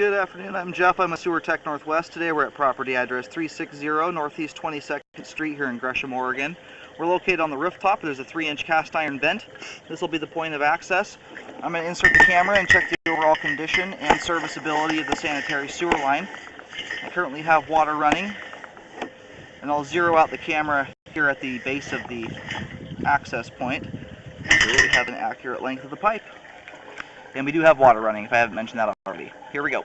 Good afternoon, I'm Jeff. I'm a Sewer Tech Northwest. Today we're at property address 360 Northeast 22nd Street here in Gresham, Oregon. We're located on the rooftop. There's a 3-inch cast iron vent. This will be the point of access. I'm going to insert the camera and check the overall condition and serviceability of the sanitary sewer line. I currently have water running, and I'll zero out the camera here at the base of the access point so that we have an accurate length of the pipe. And we do have water running, if I haven't mentioned that already. Here we go.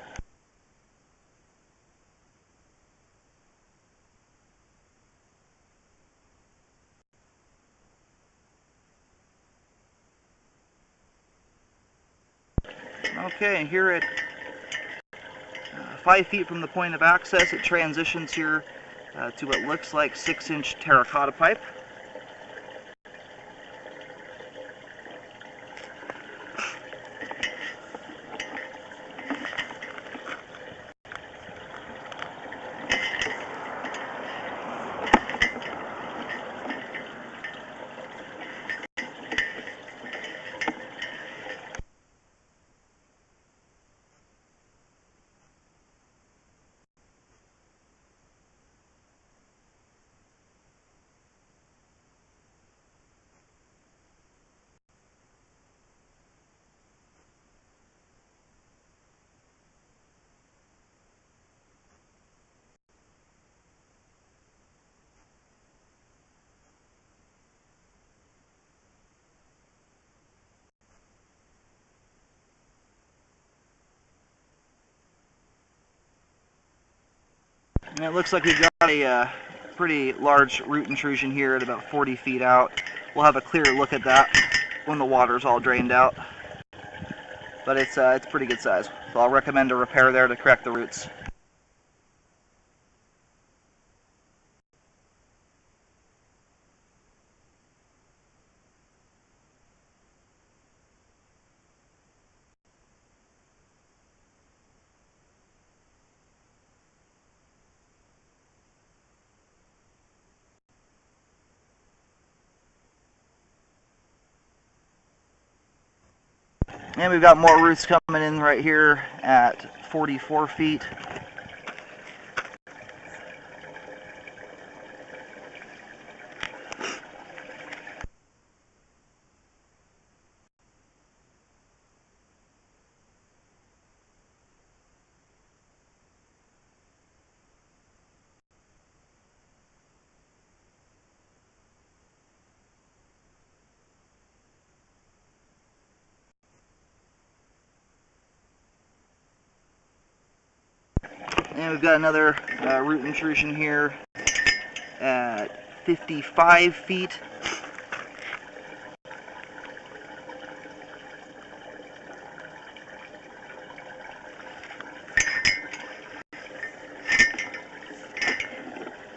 Okay, and here at 5 feet from the point of access, it transitions here to what looks like 6-inch terracotta pipe. And it looks like we've got a pretty large root intrusion here at about 40 feet out. We'll have a clearer look at that when the water's all drained out. But it's pretty good size. So I'll recommend a repair there to correct the roots. And we've got more roots coming in right here at 44 feet. And we've got another root intrusion here at 55 feet.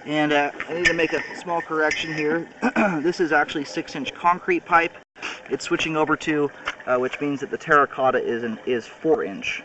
And I need to make a small correction here. This is actually 6-inch concrete pipe. It's switching over to, which means that the terracotta is 4-inch.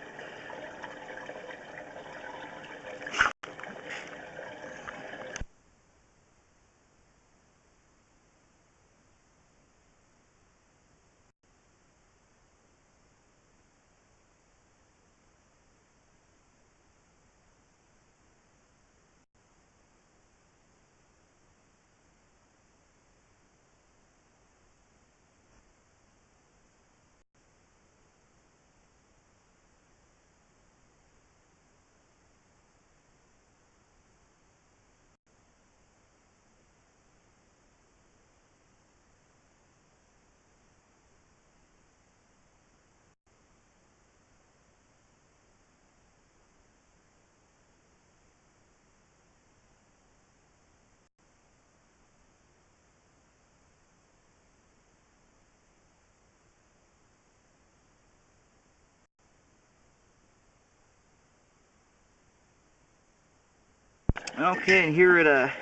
Okay, and here at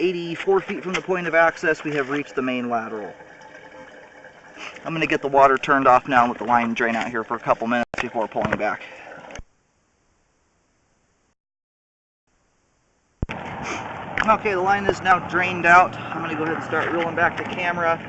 84 feet from the point of access, we have reached the main lateral. I'm going to get the water turned off now and let the line drain out here for a couple minutes before pulling back. Okay, the line is now drained out. I'm going to go ahead and start rolling back the camera.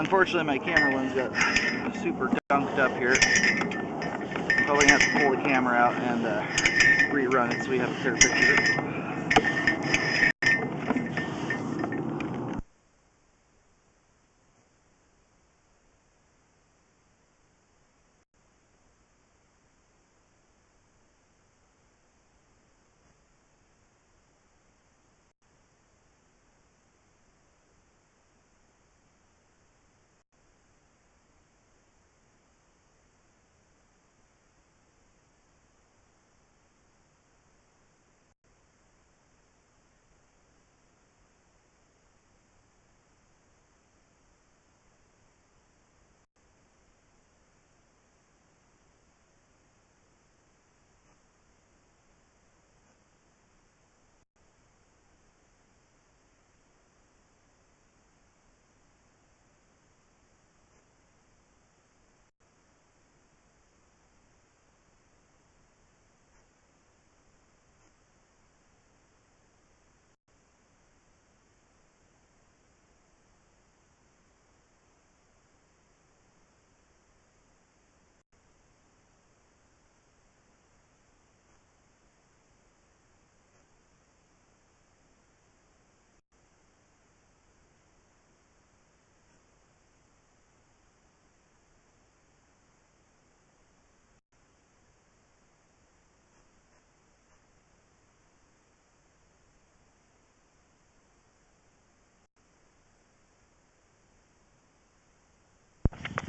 Unfortunately, my camera lens got super dunked up here. I'm probably going to have to pull the camera out and rerun it so we have a clear picture.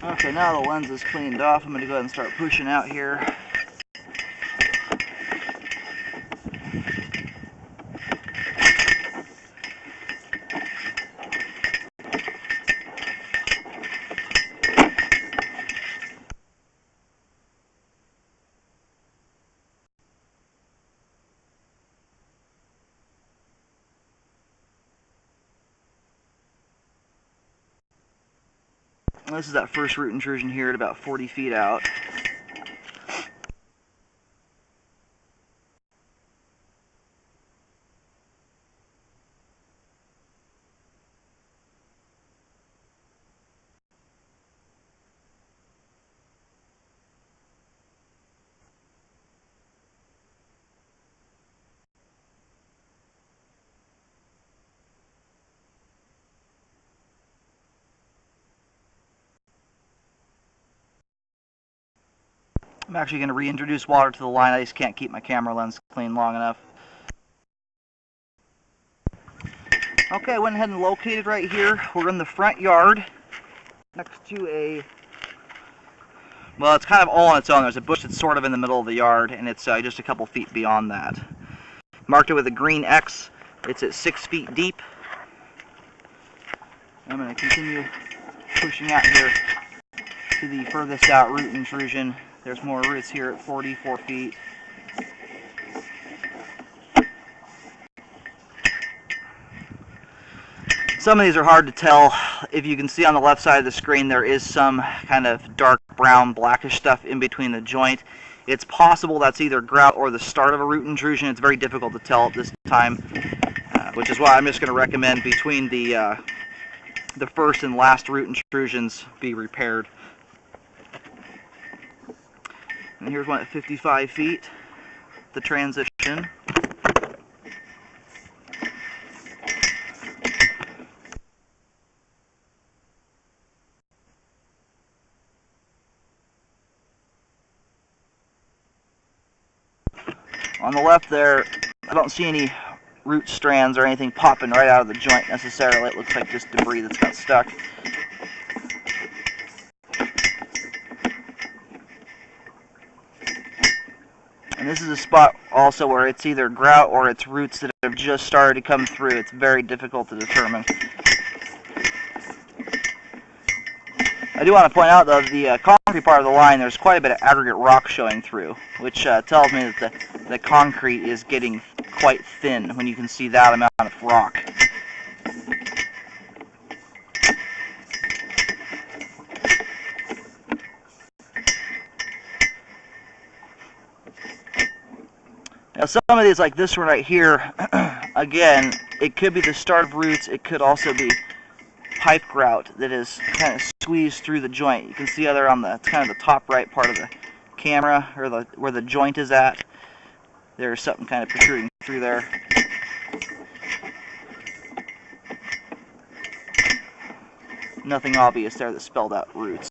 Okay, now the lens is cleaned off. I'm going to go ahead and start pushing out here. This is that first root intrusion here at about 40 feet out. I'm actually going to reintroduce water to the line. I just can't keep my camera lens clean long enough. Okay, I went ahead and located right here. We're in the front yard next to a, well, it's kind of all on its own. There's a bush that's sort of in the middle of the yard, and it's just a couple feet beyond that. Marked it with a green X. It's at 6 feet deep. I'm going to continue pushing out here to the furthest out root intrusion. There's more roots here at 44 feet. Some of these are hard to tell. If you can see on the left side of the screen, there is some kind of dark brown blackish stuff in between the joint. It's possible that's either grout or the start of a root intrusion. It's very difficult to tell at this time, which is why I'm just going to recommend between the first and last root intrusions be repaired. And here's one at 55 feet, the transition. On the left there, I don't see any root strands or anything popping right out of the joint necessarily. It looks like just debris that's got stuck. And this is a spot also where it's either grout or it's roots that have just started to come through. It's very difficult to determine. I do want to point out, though, the concrete part of the line, there's quite a bit of aggregate rock showing through, which tells me that the concrete is getting quite thin when you can see that amount of rock. Now some of these, like this one right here, again, it could be the start of roots. It could also be pipe grout that has kind of squeeze through the joint. You can see there on the kind of the top right part of the camera, or where the joint is at. There's something kind of protruding through there. Nothing obvious there that spelled out roots.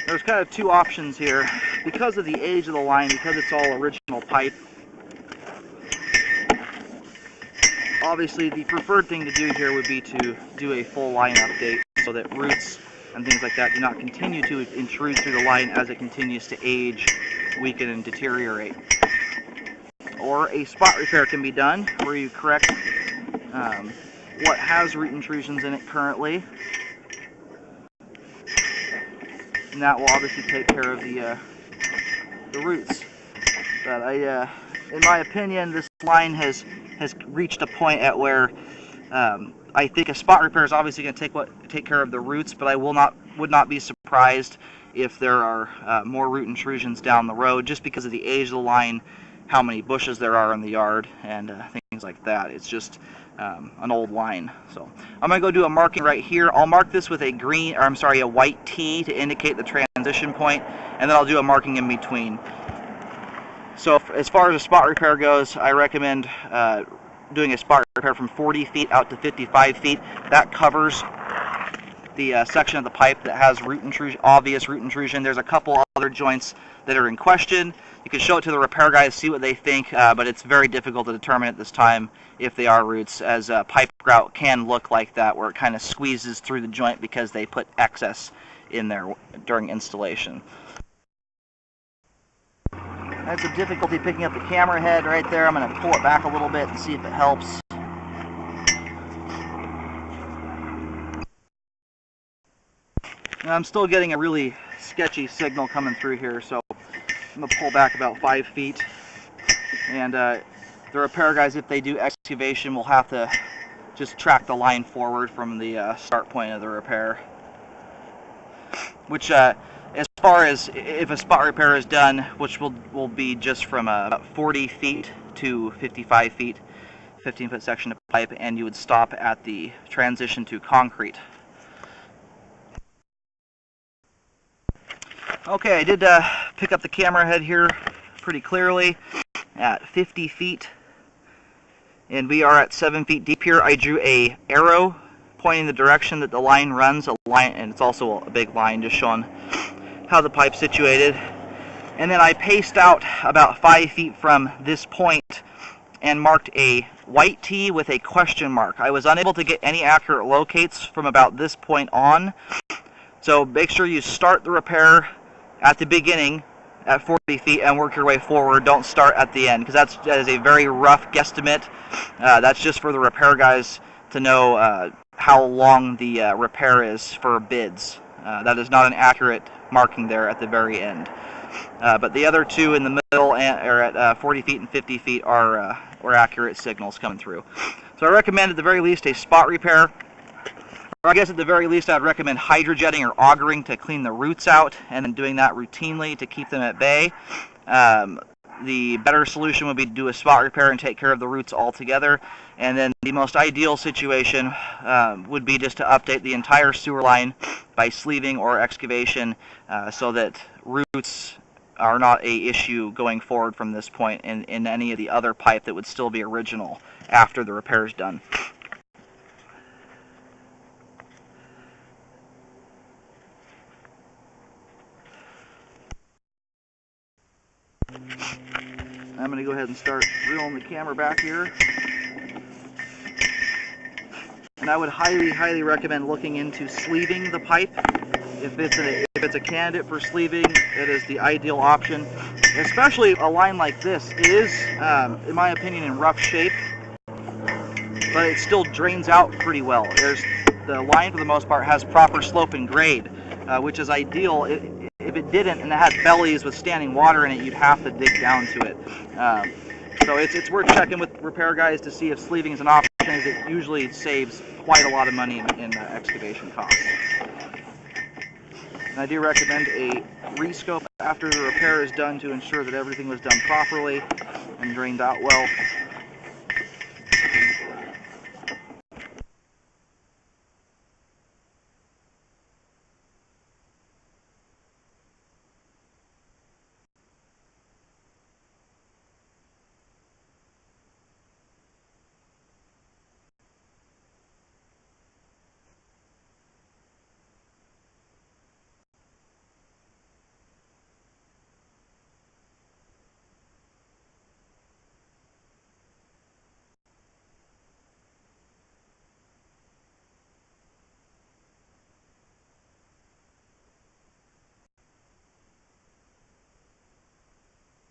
There's kind of two options here. Because of the age of the line, because it's all original pipe, obviously the preferred thing to do here would be to do a full line update so that roots and things like that do not continue to intrude through the line as it continues to age, weaken, and deteriorate. Or a spot repair can be done where you correct what has root intrusions in it currently, and that will obviously take care of the roots. But in my opinion, this line has reached a point at where I think a spot repair is obviously going to take care of the roots, but I would not be surprised if there are more root intrusions down the road, just because of the age of the line, how many bushes there are in the yard, and things like that. It's just an old line. So I'm going to go do a marking right here. I'll mark this with a white T to indicate the transition point, and then I'll do a marking in between. So as far as a spot repair goes, I recommend doing a spot repair from 40 feet out to 55 feet. That covers the section of the pipe that has obvious root intrusion. There's a couple other joints that are in question. You can show it to the repair guys, see what they think, but it's very difficult to determine at this time if they are roots, as pipe grout can look like that, where it kind of squeezes through the joint because they put excess in there during installation. That's a difficulty picking up the camera head right there. I'm going to pull it back a little bit and see if it helps. And I'm still getting a really sketchy signal coming through here, so I'm going to pull back about 5 feet. And the repair guys, if they do excavation, will have to just track the line forward from the start point of the repair. Which, as far as if a spot repair is done, which will be just from about 40 feet to 55 feet, 15-foot section of pipe, and you would stop at the transition to concrete. Okay, I did pick up the camera head here pretty clearly at 50 feet, and we are at 7 feet deep here. I drew a arrow pointing the direction that the line runs, and it's also a big line just showing how the pipe's situated. And then I paced out about 5 feet from this point and marked a white T with a question mark. I was unable to get any accurate locates from about this point on, so make sure you start the repair at the beginning at 40 feet and work your way forward. Don't start at the end, because that is a very rough guesstimate. That's just for the repair guys to know how long the repair is for bids. That is not an accurate marking there at the very end. But the other two in the middle are at 40 feet and 50 feet are accurate signals coming through. So I recommend at the very least a spot repair. Or I guess at the very least I'd recommend hydrojetting or augering to clean the roots out, and then doing that routinely to keep them at bay. The better solution would be to do a spot repair and take care of the roots altogether. And then the most ideal situation would be just to update the entire sewer line by sleeving or excavation, so that roots are not an issue going forward from this point in any of the other pipe that would still be original after the repair is done. I'm going to go ahead and start reeling the camera back here. And I would highly recommend looking into sleeving the pipe. If it's a candidate for sleeving, it is the ideal option. Especially a line like this. It is, in my opinion, in rough shape, but it still drains out pretty well. The line, for the most part, has proper slope and grade, which is ideal. If it didn't and it had bellies with standing water in it, you'd have to dig down to it. So it's worth checking with repair guys to see if sleeving is an option, as it usually saves quite a lot of money in excavation costs. And I do recommend a rescope after the repair is done to ensure that everything was done properly and drained out well.